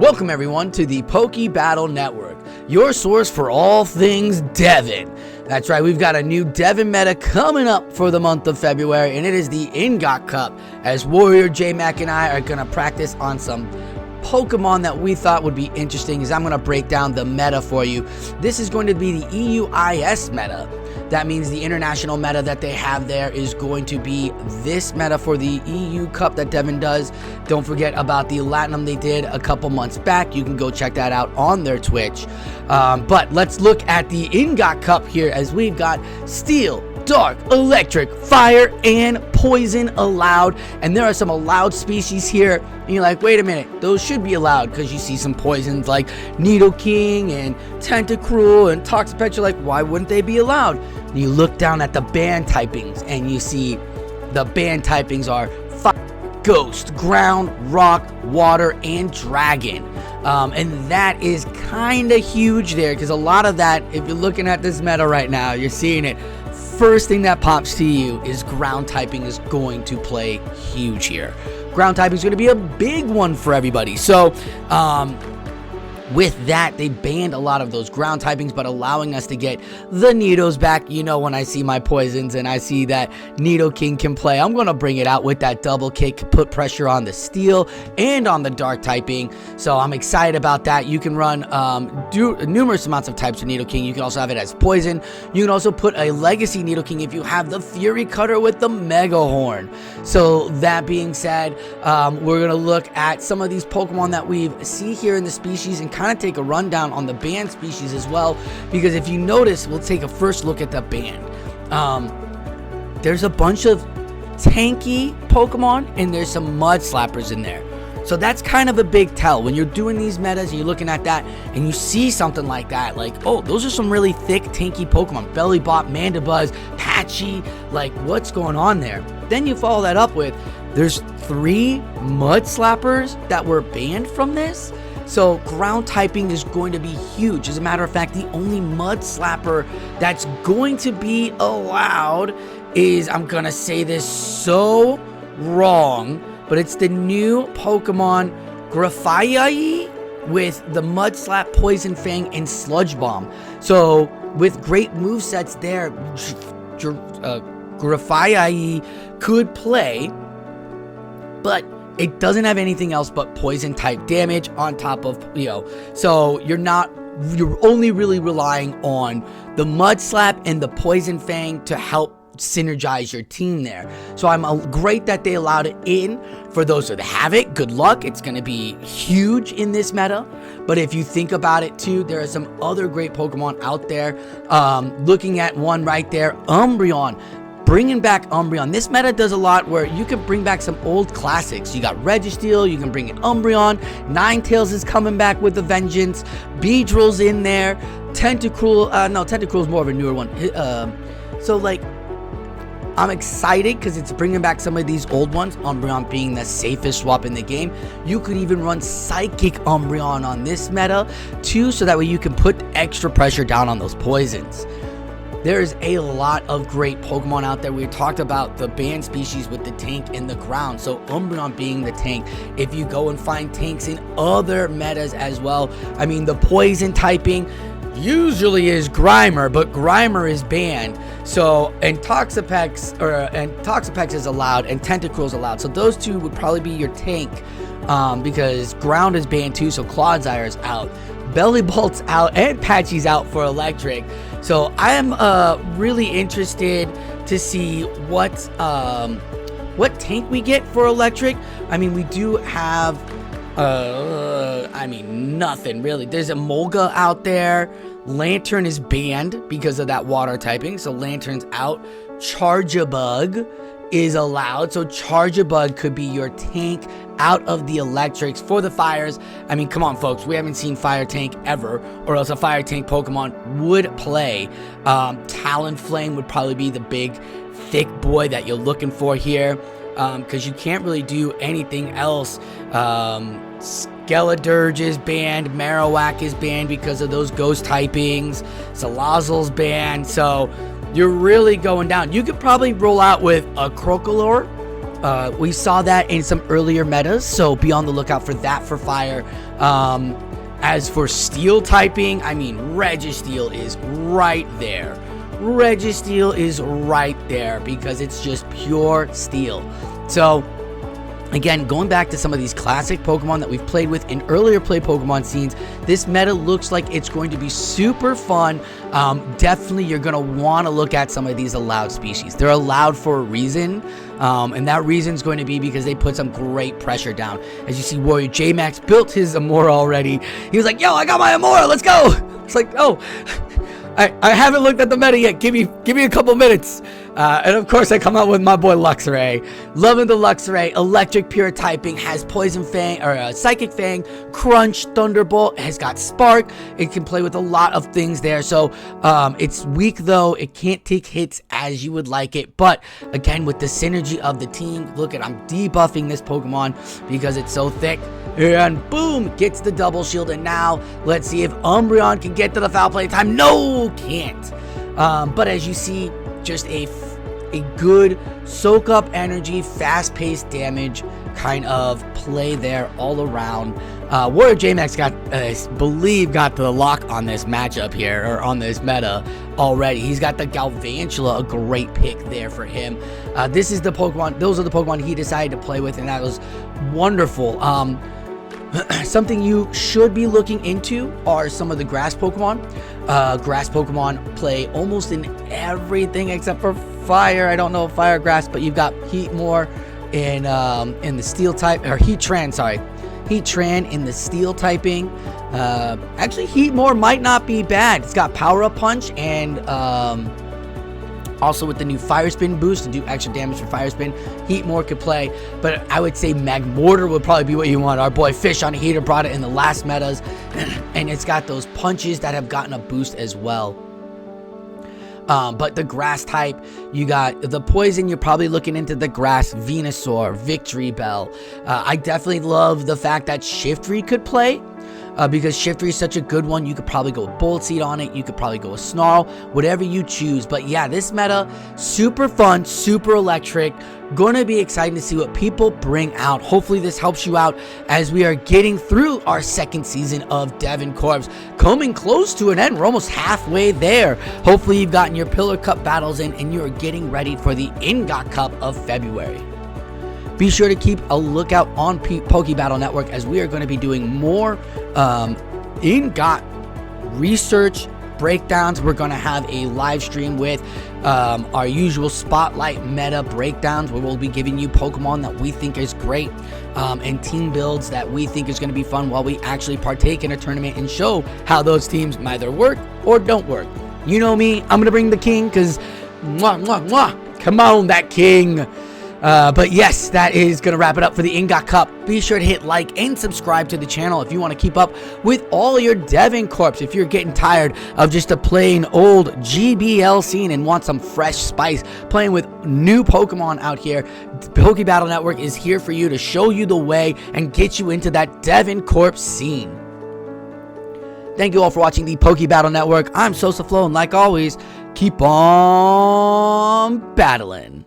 Welcome everyone to the Poke Battle Network, your source for all things Devon. That's right, we've got a new Devon meta coming up for the month of February, and it is the INGOT Cup, as Warrior, J-Mac, and I are going to practice on some Pokemon that we thought would be interesting, as I'm going to break down the meta for you. This is going to be the EUIS meta. That means the international meta that they have there is going to be this meta for the EU Cup that Devon does. Don't forget about the Latinum they did a couple months back. You can go check that out on their Twitch. But let's look at the INGOT Cup here, as we've got Steel, Dark, Electric, Fire, and Poison allowed. And there are some allowed species here. And you're like, wait a minute, those should be allowed, because you see some poisons like Nidoking and Tentacruel and Toxapex. You're like, why wouldn't they be allowed? And you look down at the ban typings, and you see the ban typings are Fire, Ghost, Ground, Rock, Water, and Dragon. And that is kind of huge there, because a lot of that, if you're looking at this meta right now, you're seeing it. First thing that pops to you is ground typing is going to play huge here. Ground typing is going to be a big one for everybody. So, with that, they banned a lot of those ground typings, but allowing us to get the Nidos back. You know, when I see my poisons and I see that Nidoking can play, I'm going to bring it out with that double kick, put pressure on the steel and on the dark typing. So I'm excited about that. You can run numerous amounts of types of Nidoking. You can also have it as poison. You can also put a legacy Nidoking if you have the Fury Cutter with the Mega Horn. So that being said, we're going to look at some of these Pokemon that we see here in the species and kind of take a rundown on the banned species as well, because if you notice, we'll take a first look at the banned. There's a bunch of tanky Pokemon and there's some mud slappers in there. So that's kind of a big tell when you're doing these metas and you're looking at that and you see something like that, like, oh, those are some really thick, tanky Pokemon. Bellybop, Mandibuzz, Patchy, like, what's going on there? Then you follow that up with, there's 3 mud slappers that were banned from this. So ground typing is going to be huge. As a matter of fact, the only mud slapper that's going to be allowed is, I'm going to say this so wrong, but it's the new Pokemon Grafaiai with the Mud Slap, Poison Fang, and Sludge Bomb. So with great movesets there, Grafaiai could play, but it doesn't have anything else but poison type damage on top of, so you're only really relying on the Mud Slap and the Poison Fang to help synergize your team there. So I'm great that they allowed it in. For those that have it, good luck. It's going to be huge in this meta. But if you think about it too, there are some other great Pokemon out there. Looking at one right there, Umbreon. Bringing back Umbreon. This meta does a lot where you can bring back some old classics. You got Registeel, you can bring in Umbreon, Ninetales is coming back with a vengeance, Beedrill's in there, Tentacruel, Tentacruel's more of a newer one. So like, I'm excited because it's bringing back some of these old ones, Umbreon being the safest swap in the game. You could even run Psychic Umbreon on this meta too, so that way you can put extra pressure down on those poisons. There's a lot of great Pokemon out there. We talked about the banned species with the tank and the ground. So Umbreon being the tank. If you go and find tanks in other metas as well. I mean, the poison typing usually is Grimer, but Grimer is banned. So, and Toxapex is allowed and Tentacruel is allowed. So those two would probably be your tank, because ground is banned too. So Clodsire is out. Bellybolt's out and Patchy's out for electric. So I am really interested to see what tank we get for electric. I mean, we do have nothing really. There's a Molga out there. Lantern is banned because of that water typing, so Lantern's out. Charjabug is allowed, so Charjabug could be your tank out of the electrics for the fires. I mean, come on folks, we haven't seen fire tank ever, or else a fire tank Pokemon would play. Talonflame would probably be the big thick boy that you're looking for here, because you can't really do anything else. Skeledirge is banned, Marowak is banned because of those ghost typings, Salazzle's banned, so you're really going down. You could probably roll out with a Crocolore We saw that in some earlier metas, so be on the lookout for that for fire. As for steel typing, I mean, Registeel is right there. Registeel is right there because it's just pure steel. So, again, going back to some of these classic Pokemon that we've played with in earlier play Pokemon scenes, this meta looks like it's going to be super fun. Definitely, you're going to want to look at some of these allowed species. They're allowed for a reason, and that reason is going to be because they put some great pressure down. As you see, Warrior J-Max built his Amora already. He was like, yo, I got my Amora, let's go. It's like, oh, I haven't looked at the meta yet. Give me a couple minutes. And of course, I come out with my boy Luxray. Loving the Luxray. Electric pure typing, has Poison Fang or Psychic Fang, Crunch, Thunderbolt. It has got Spark. It can play with a lot of things there. So it's weak though. It can't take hits as you would like it. But again, with the synergy of the team, look at, I'm debuffing this Pokemon because it's so thick. And boom, gets the double shield. And now let's see if Umbreon can get to the foul play time. No, can't. But as you see, just a good soak up energy, fast paced damage kind of play there all around. Warrior J-Max got the lock on this matchup here, or on this meta already. He's got the Galvantula, a great pick there for him. This is the Pokemon, those are the Pokemon he decided to play with, and that was wonderful. Something you should be looking into are some of the grass Pokemon. Grass Pokemon play almost in everything except for fire. I don't know fire grass, but you've got Heatmor in the steel type, or Heatran, sorry. Heatran in the steel typing. Actually, Heatmor might not be bad. It's got Power Up Punch and also with the new Fire Spin boost to do extra damage for Fire Spin. Heatmor could play, but I would say Magmortar would probably be what you want. Our boy Fish on Heater brought it in the last metas, and it's got those punches that have gotten a boost as well. But the grass type, you got the poison, you're probably looking into the grass, Venusaur, Victory Bell. I definitely love the fact that Shiftry could play. Because Shiftry is such a good one. You could probably go with Bolt Seed on it. You could probably go with Snarl, whatever you choose. But yeah, this meta, super fun, super electric. Gonna be exciting to see what people bring out. Hopefully this helps you out as we are getting through our second season of DevonCorps, coming close to an end. We're almost halfway there. Hopefully you've gotten your Pillar Cup battles in and you're getting ready for the INGOT Cup of February. Be sure to keep a lookout on Pokebattle Network as we are going to be doing more INGOT research breakdowns. We're going to have a live stream with our usual spotlight meta breakdowns where we'll be giving you Pokemon that we think is great and team builds that we think is going to be fun while we actually partake in a tournament and show how those teams either work or don't work. You know me, I'm going to bring the king because come on, that king. But yes, that is going to wrap it up for the INGOT Cup. Be sure to hit like and subscribe to the channel if you want to keep up with all your DevonCorps. If you're getting tired of just a plain old GBL scene and want some fresh spice playing with new Pokemon out here, Pokebattle Network is here for you to show you the way and get you into that DevonCorps scene. Thank you all for watching the Pokebattle Network. I'm SosaFlo, and like always, keep on battling.